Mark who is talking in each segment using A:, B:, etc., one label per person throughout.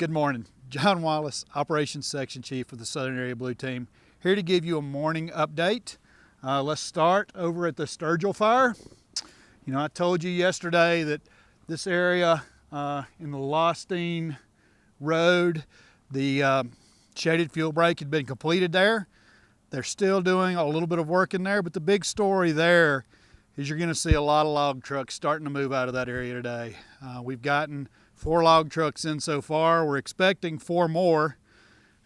A: Good morning. John Wallace, Operations Section Chief of the Southern Area Blue Team, here to give you a morning update. Let's start over at the Sturgill fire. You know, I told you yesterday that this area in the Lostine Road, the shaded fuel break had been completed there. They're still doing a little bit of work in there, but the big story there is you're going to see a lot of log trucks starting to move out of that area today. We've gotten 4 log trucks in so far. We're expecting 4 more,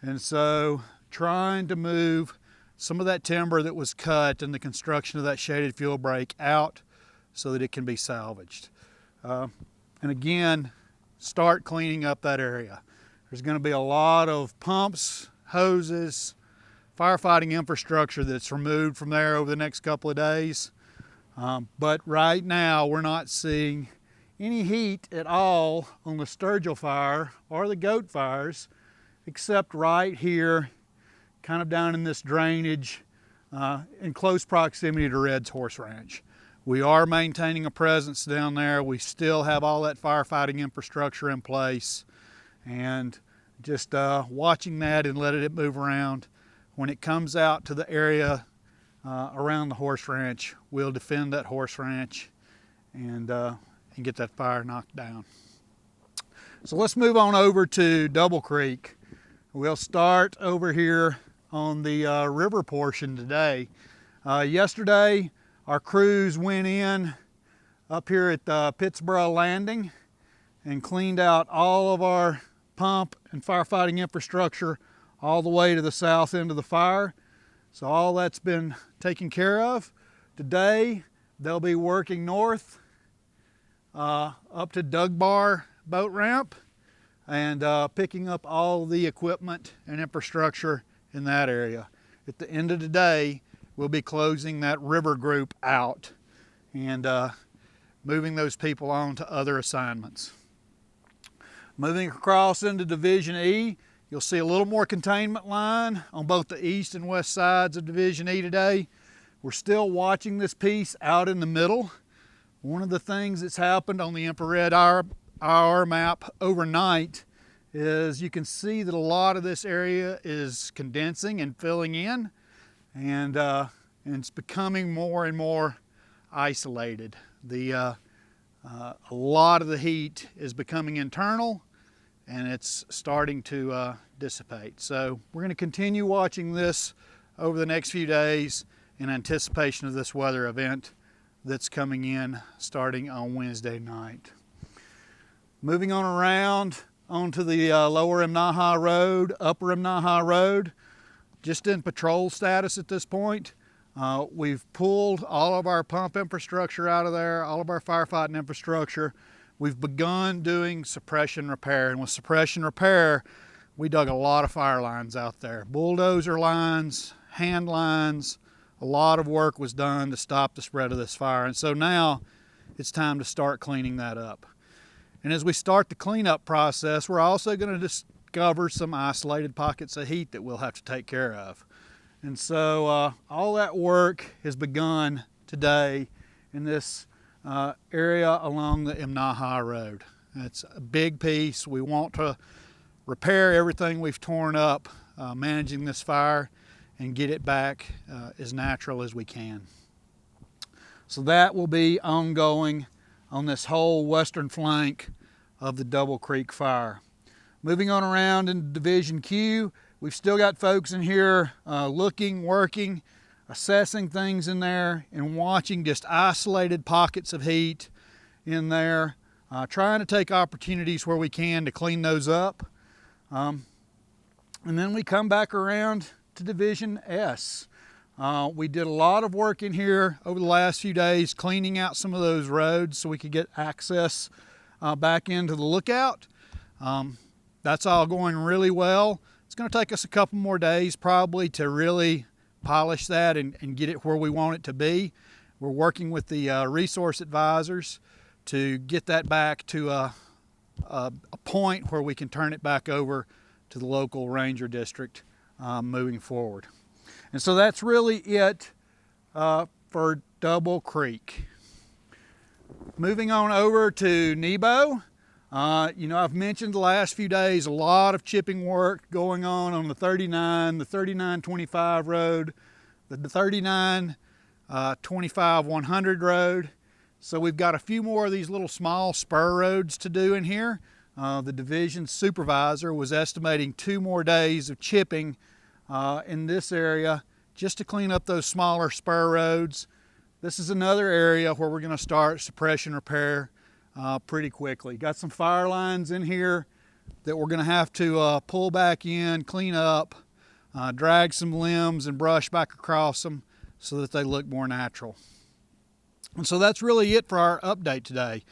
A: and so trying to move some of that timber that was cut in the construction of that shaded fuel break out so that it can be salvaged. And again, start cleaning up that area. There's going to be a lot of pumps, hoses, firefighting infrastructure that's removed from there over the next couple of days. But right now we're not seeing any heat at all on the Sturgill fire or the goat fires, except right here, kind of down in this drainage in close proximity to Red's Horse Ranch. We are maintaining a presence down there. We still have all that firefighting infrastructure in place, and just watching that and letting it move around. When it comes out to the area around the horse ranch, we'll defend that horse ranch and get that fire knocked down. So let's move on over to Double Creek. We'll start over here on the river portion today. Yesterday, our crews went in up here at Pittsboro Landing and cleaned out all of our pump and firefighting infrastructure all the way to the south end of the fire. So all that's been taken care of. Today, they'll be working north up to Doug Bar boat ramp and picking up all the equipment and infrastructure in that area. At the end of the day, we'll be closing that river group out and moving those people on to other assignments. Moving across into Division E, you'll see a little more containment line on both the east and west sides of Division E today. We're still watching this piece out in the middle. One of the things that's happened on the infrared IR map overnight is you can see that a lot of this area is condensing and filling in, and it's becoming more and more isolated. A lot of the heat is becoming internal, and it's starting to dissipate. So we're going to continue watching this over the next few days in anticipation of this weather event that's coming in starting on Wednesday night. Moving on around onto the lower Imnaha Road, upper Imnaha Road, just in patrol status at this point. We've pulled all of our pump infrastructure out of there, all of our firefighting infrastructure. We've begun doing suppression repair, and with suppression repair, we dug a lot of fire lines out there. Bulldozer lines, hand lines, a lot of work was done to stop the spread of this fire. And so now it's time to start cleaning that up. And as we start the cleanup process, we're also going to discover some isolated pockets of heat that we'll have to take care of. And so all that work has begun today in this area along the Imnaha Road. It's a big piece. We want to repair everything we've torn up managing this fire and get it back as natural as we can. So that will be ongoing on this whole western flank of the Double Creek fire. Moving on around in Division Q, we've still got folks in here looking, working, assessing things in there, and watching just isolated pockets of heat in there, trying to take opportunities where we can to clean those up. And then we come back around to Division S. We did a lot of work in here over the last few days, cleaning out some of those roads so we could get access back into the lookout. That's all going really well. It's going to take us a couple more days probably to really polish that and get it where we want it to be. We're working with the resource advisors to get that back to a point where we can turn it back over to the local ranger district moving forward. And so that's really it for Double Creek. Moving on over to Nebo, You know, I've mentioned the last few days a lot of chipping work going on the 39, the 3925 road, the 39 25 100 road. So we've got a few more of these little small spur roads to do in here. The division supervisor was estimating 2 more days of chipping in this area just to clean up those smaller spur roads. This is another area where we're going to start suppression repair pretty quickly. Got some fire lines in here that we're going to have to pull back in, clean up, drag some limbs and brush back across them so that they look more natural. And so that's really it for our update today.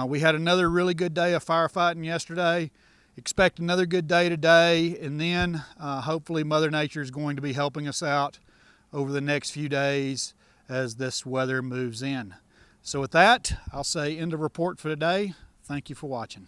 A: We had another really good day of firefighting yesterday. Expect another good day today, and then hopefully Mother Nature is going to be helping us out over the next few days as this weather moves in. So with that, I'll say end of report for today. Thank you for watching.